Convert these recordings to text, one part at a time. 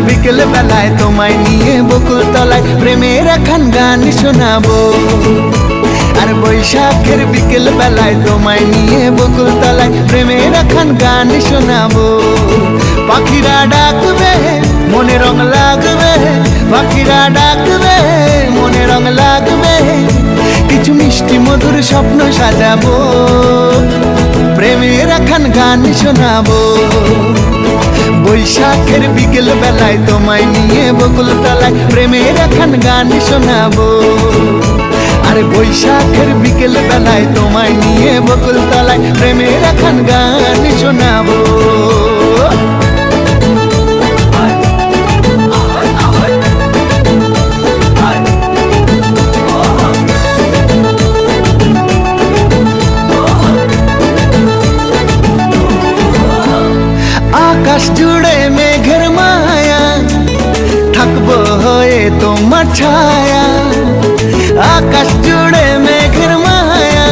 বিকেল বেলায় তোমায় নিয়ে বকুল তলায় প্রেমের একখান গান শোনাবো। আর বৈশাখের বিকেল বেলায় তোমায় নিয়ে বকুল তলায় প্রেমের একখান গান শোনাবো। পাখিরা ডাকবে মনে রং লাগবে, পাখিরা ডাকবে মনে রং লাগবে, কিছু মিষ্টি মধুর স্বপ্ন সাজাবো, প্রেমের একখান গান শোনাবো। বৈশাখের বিকেল বেলায় তোমায় নিয়ে বকুল তলায় প্রেমের একখান গান শোনাবো। আর বৈশাখের বিকেল বেলায় তোমায় নিয়ে বকুল তলায় প্রেমের একখান গান শোনাবো। আকাশ জুড়ে মেঘের মায়া, থাকবো হয়ে তোমার ছায়া। আকাশ জুড়ে মেঘের মায়া,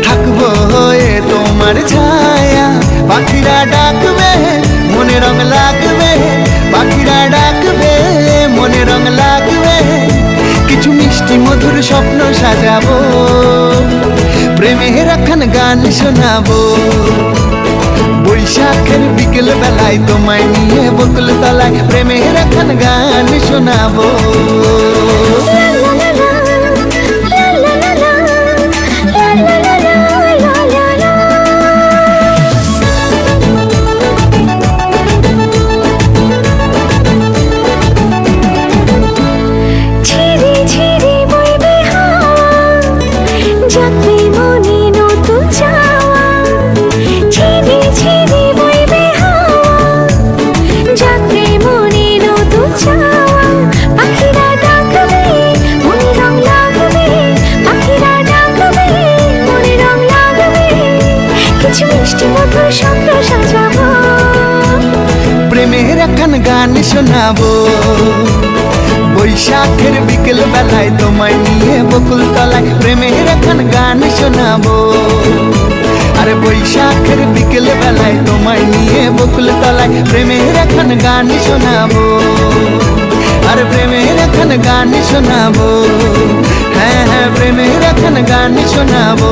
থাকবো হয়ে তোমার ছায়া। পাখিরা ডাকবে মনে রং লাগবে, পাখিরা ডাকবে মনে রং লাগবে, কিছু মিষ্টি মধুর স্বপ্ন সাজাবো, প্রেমের একখান গান শোনাবো। বৈশাখের বিকেল বেলায় তোমায় নিয়ে বকুল তলায় প্রেমের একখান গান শোনাবো। প্রেমের একখান গান শোনাবো। বৈশাখের বিকেল বেলায় তোমায় নিয়ে বকুল তলায় প্রেমের একখান গান শোনাবো। আর বৈশাখের বিকেল বেলায় তোমায় নিয়ে বকুল তলায় প্রেমের একখান গান শোনাবো। আর প্রেমের একখান গান শোনাবো, হ্যাঁ হ্যাঁ প্রেমের একখান গান শোনাবো।